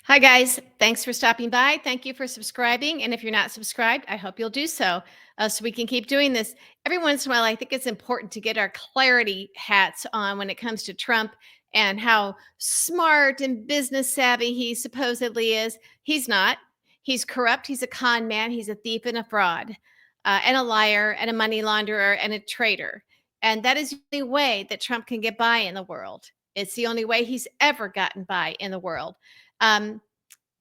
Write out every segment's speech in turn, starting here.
Hi, guys. Thanks for stopping by. Thank you for subscribing. And if you're not subscribed, I hope you'll do so so we can keep doing this. Every once in a while, I think it's important to get our clarity hats on when it comes to Trump and how smart and business savvy he supposedly is. He's not. He's corrupt. He's a con man. He's a thief and a fraud, and a liar and a money launderer and a traitor. And that is the only way that Trump can get by in the world. It's the only way he's ever gotten by in the world. Um,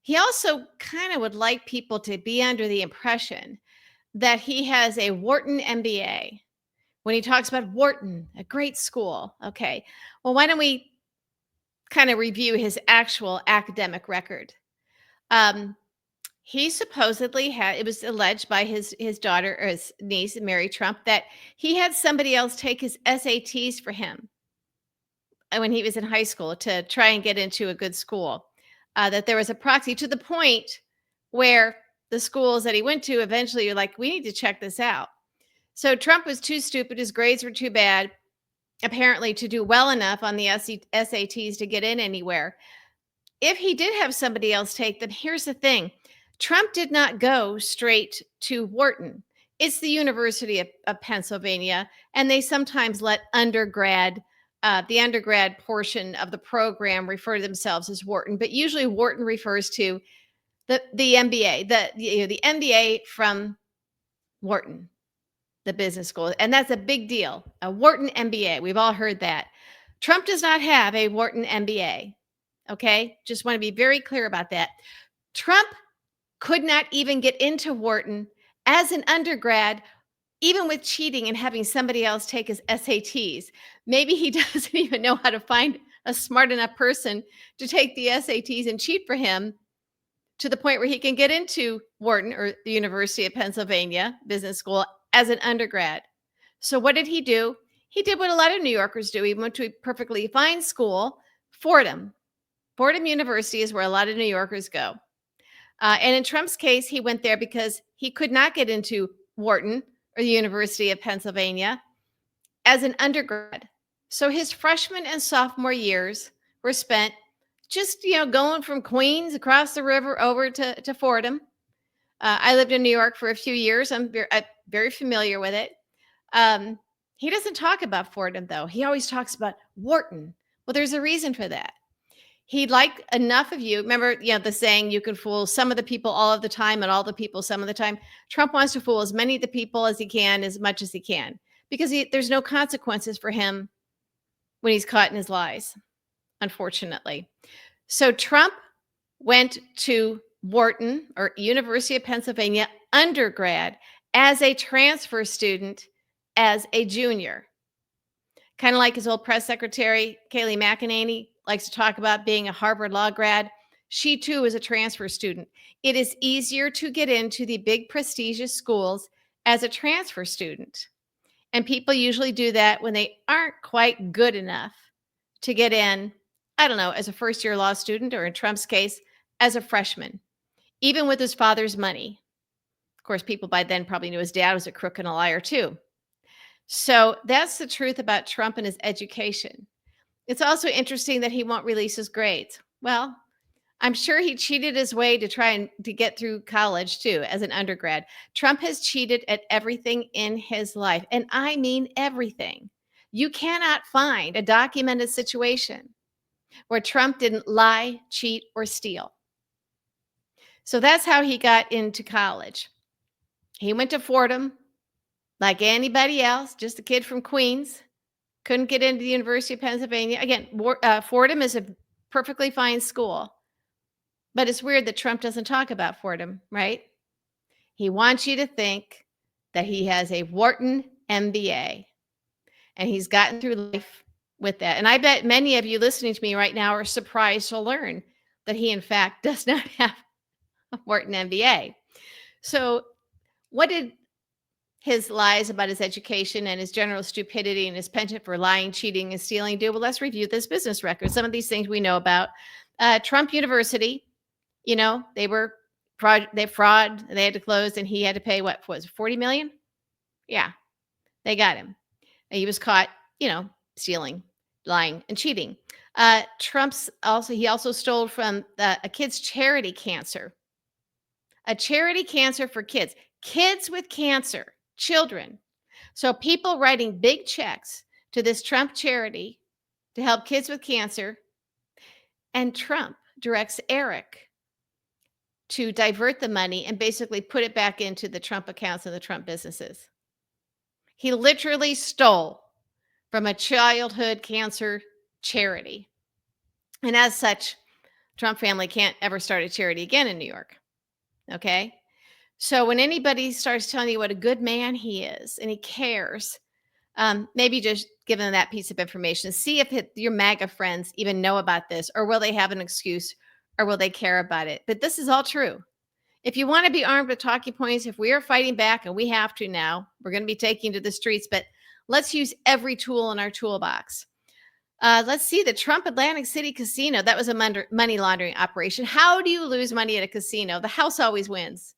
he also kind of would like people to be under the impression that he has a Wharton MBA. When he talks about Wharton, a great school. Okay. Well, why don't we kind of review his actual academic record? Um, he supposedly had, it was alleged by his daughter or his niece, Mary Trump, that he had somebody else take his SATs for him when he was in high school to try and get into a good school. That there was a proxy to the point where the schools that he went to eventually are like, we need to check this out. So Trump was too stupid. His grades were too bad, apparently, to do well enough on the SATs to get in anywhere. If he did have somebody else take them, here's the thing: Trump did not go straight to Wharton. It's the University of Pennsylvania, and they sometimes let the undergrad portion of the program refer to themselves as Wharton, but usually Wharton refers to the MBA, the MBA from Wharton, the business school, and that's a big deal. A Wharton MBA, we've all heard that. Trump does not have a Wharton MBA. Okay, just want to be very clear about that. Trump could not even get into Wharton as an undergrad, even with cheating and having somebody else take his SATs. Maybe he doesn't even know how to find a smart enough person to take the SATs and cheat for him to the point where he can get into Wharton or the University of Pennsylvania Business School as an undergrad. So what did he do? He did what a lot of New Yorkers do. He went to a perfectly fine school, Fordham. Fordham University is where a lot of New Yorkers go. And in Trump's case, he went there because he could not get into Wharton or the University of Pennsylvania as an undergrad. So his freshman and sophomore years were spent just, going from Queens across the river over to Fordham. I lived in New York for a few years. I'm very familiar with it. He doesn't talk about Fordham, though. He always talks about Wharton. Well, there's a reason for that. He'd like enough of you. Remember, the saying, you can fool some of the people all of the time and all the people some of the time. Trump wants to fool as many of the people as he can, as much as he can, because there's no consequences for him when he's caught in his lies, unfortunately. So Trump went to Wharton or University of Pennsylvania undergrad as a transfer student as a junior. Kind of like his old press secretary, Kayleigh McEnany, likes to talk about being a Harvard Law grad. She too is a transfer student. It is easier to get into the big prestigious schools as a transfer student. And people usually do that when they aren't quite good enough to get in, I don't know, as a first year law student, or in Trump's case, as a freshman, even with his father's money. Of course, people by then probably knew his dad was a crook and a liar too. So that's the truth about Trump and his education. It's also interesting that he won't release his grades. Well, I'm sure he cheated his way to try and to get through college too as an undergrad. Trump has cheated at everything in his life, and I mean everything. You cannot find a documented situation where Trump didn't lie, cheat, or steal. So that's how he got into college. He went to Fordham like anybody else, just a kid from Queens. Couldn't get into the University of Pennsylvania. Again, Fordham is a perfectly fine school. But it's weird that Trump doesn't talk about Fordham, right? He wants you to think that he has a Wharton MBA and he's gotten through life with that. And I bet many of you listening to me right now are surprised to learn that he, in fact, does not have a Wharton MBA. So, what did his lies about his education and his general stupidity and his penchant for lying, cheating, and stealing do? Well, let's review this business record. Some of these things we know about. Trump University, they were fraud, they had to close, and he had to pay, what was it, 40 million? Yeah, they got him. He was caught, stealing, lying, and cheating. He also stole from a kid's charity cancer, a charity cancer for kids with cancer, children. So people writing big checks to this Trump charity to help kids with cancer, and Trump directs Eric to divert the money and basically put it back into the Trump accounts and the Trump businesses. He literally stole from a childhood cancer charity. And as such, Trump family can't ever start a charity again in New York. Okay? So when anybody starts telling you what a good man he is and he cares, maybe just give them that piece of information. See if your MAGA friends even know about this, or will they have an excuse, or will they care about it? But this is all true. If you want to be armed with talking points, if we are fighting back, and we have to now, we're going to be taking to the streets, but let's use every tool in our toolbox. Let's see, the Trump Atlantic City Casino. That was a money laundering operation. How do you lose money at a casino? The house always wins,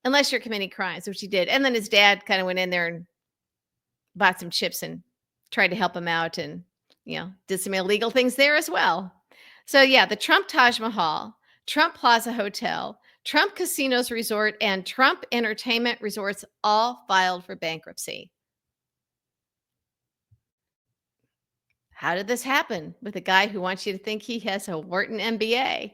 unless you're committing crimes, which he did. And then his dad kind of went in there and bought some chips and tried to help him out, and did some illegal things there as well. So yeah, the Trump Taj Mahal, Trump Plaza Hotel, Trump Casinos Resort, and Trump Entertainment Resorts all filed for bankruptcy. How did this happen with a guy who wants you to think he has a Wharton MBA?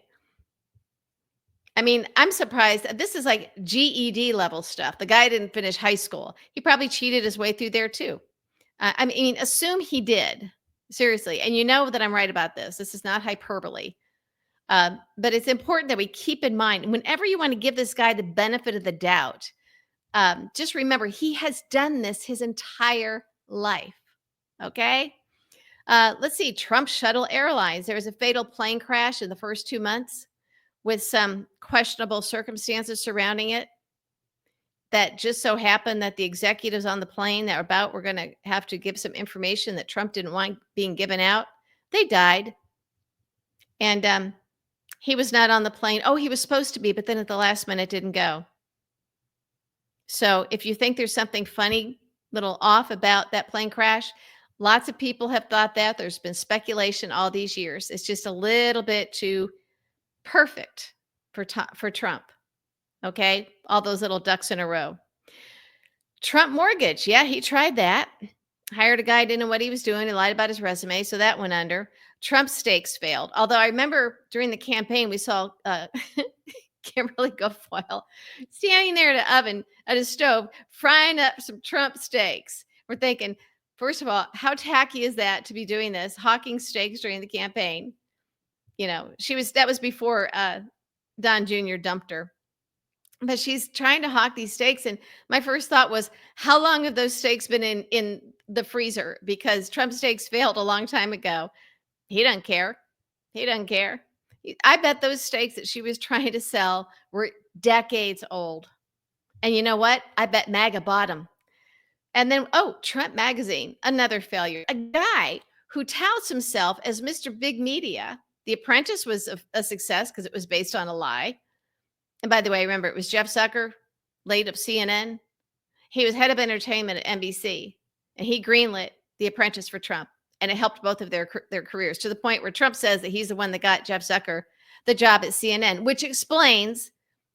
I mean, I'm surprised. This is like GED level stuff. The guy didn't finish high school. He probably cheated his way through there too. I mean, assume he did. Seriously. And you know that I'm right about this. This is not hyperbole. But it's important that we keep in mind, whenever you want to give this guy the benefit of the doubt, just remember he has done this his entire life. Okay. Let's see. Trump Shuttle Airlines. There was a fatal plane crash in the first 2 months with some questionable circumstances surrounding it. That just so happened that the executives on the plane that were going to have to give some information that Trump didn't want being given out. They died. And he was not on the plane. Oh, he was supposed to be, but then at the last minute didn't go. So if you think there's something funny, little off about that plane crash, lots of people have thought that. There's been speculation all these years. It's just a little bit too perfect for Trump. Okay? All those little ducks in a row. Trump Mortgage. Yeah, he tried that. Hired a guy, didn't know what he was doing. He lied about his resume, so that went under. Trump Steaks failed. Although I remember during the campaign, we saw Kimberly Guilfoyle standing there at a stove, frying up some Trump steaks. We're thinking, first of all, how tacky is that to be doing this, hawking steaks during the campaign? That was before Don Jr. dumped her. But she's trying to hawk these steaks. And my first thought was, how long have those steaks been in the freezer? Because Trump steaks failed a long time ago. He doesn't care. He doesn't care. I bet those steaks that she was trying to sell were decades old. And you know what? I bet MAGA bought them. And then, Trump Magazine, another failure. A guy who touts himself as Mr. Big Media. The Apprentice was a success because it was based on a lie. And by the way, remember, it was Jeff Zucker, late of CNN. He was head of entertainment at NBC, and he greenlit The Apprentice for Trump. And it helped both of their careers, to the point where Trump says that he's the one that got Jeff Zucker the job at CNN, which explains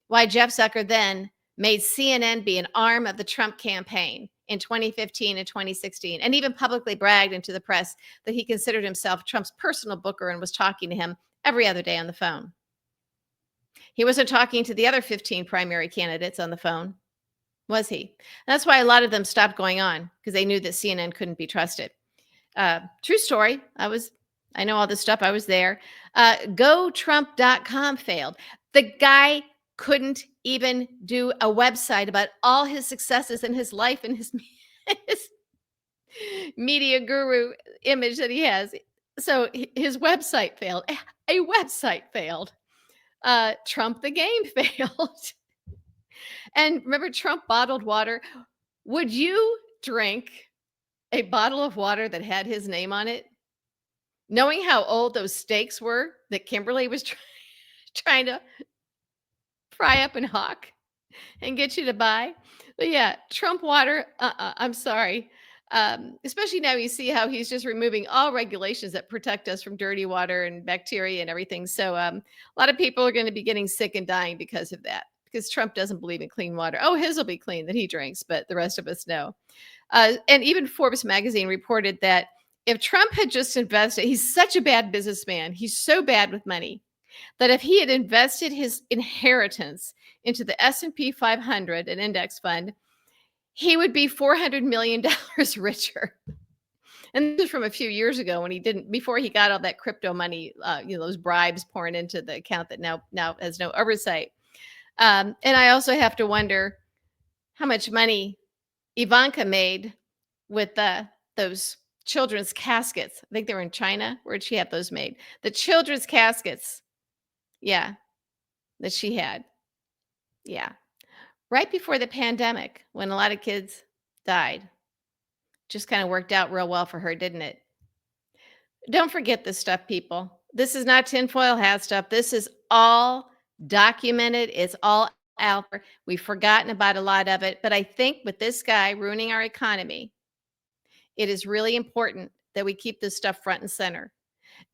why Jeff Zucker then made CNN be an arm of the Trump campaign in 2015 and 2016, and even publicly bragged into the press that he considered himself Trump's personal booker and was talking to him every other day on the phone. He wasn't talking to the other 15 primary candidates on the phone, was he? That's why a lot of them stopped going on, because they knew that CNN couldn't be trusted. True story. I know all this stuff. I was there. GoTrump.com failed. The guy couldn't even do a website about all his successes in his life and his media guru image that he has. So his website failed. A website failed. Trump the game failed. And remember Trump bottled water? Would you drink a bottle of water that had his name on it, knowing how old those steaks were that Kimberly was trying to fry up and hawk and get you to buy? But yeah, Trump water, I'm sorry. Especially now you see how he's just removing all regulations that protect us from dirty water and bacteria and everything. So a lot of people are going to be getting sick and dying because of that. Because Trump doesn't believe in clean water. Oh, his will be clean that he drinks, but the rest of us know. And even Forbes magazine reported that if Trump had just invested, he's such a bad businessman. He's so bad with money that if he had invested his inheritance into the S&P 500, an index fund, he would be $400 million richer. And this is from a few years ago when he didn't, before he got all that crypto money, those bribes pouring into the account that now has no oversight. And I also have to wonder how much money Ivanka made with those children's caskets. I think they were in China. Where'd she have those made? The children's caskets. Yeah, that she had. Yeah. Right before the pandemic, when a lot of kids died. Just kind of worked out real well for her, didn't it? Don't forget this stuff, people. This is not tinfoil hat stuff. This is all documented. It's all out there. We've forgotten about a lot of it. But I think with this guy ruining our economy, it is really important that we keep this stuff front and center.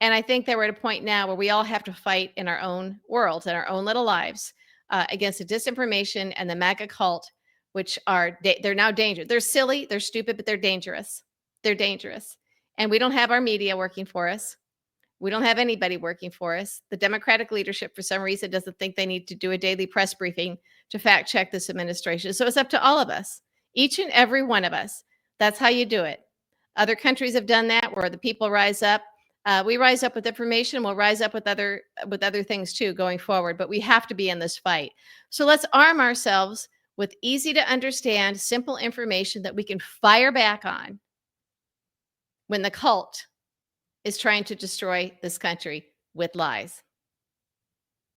And I think that we're at a point now where we all have to fight in our own worlds, in our own little lives, against the disinformation and the MAGA cult, which are they're now dangerous. They're silly, they're stupid, but they're dangerous. They're dangerous, and we don't have our media working for us. We don't have anybody working for us. The Democratic leadership, for some reason, doesn't think they need to do a daily press briefing to fact check this administration. So it's up to all of us, each and every one of us. That's how you do it. Other countries have done that, where the people rise up. We rise up with information. We'll rise up with other things too going forward. But we have to be in this fight. So let's arm ourselves with easy to understand, simple information that we can fire back on when the cult is trying to destroy this country with lies.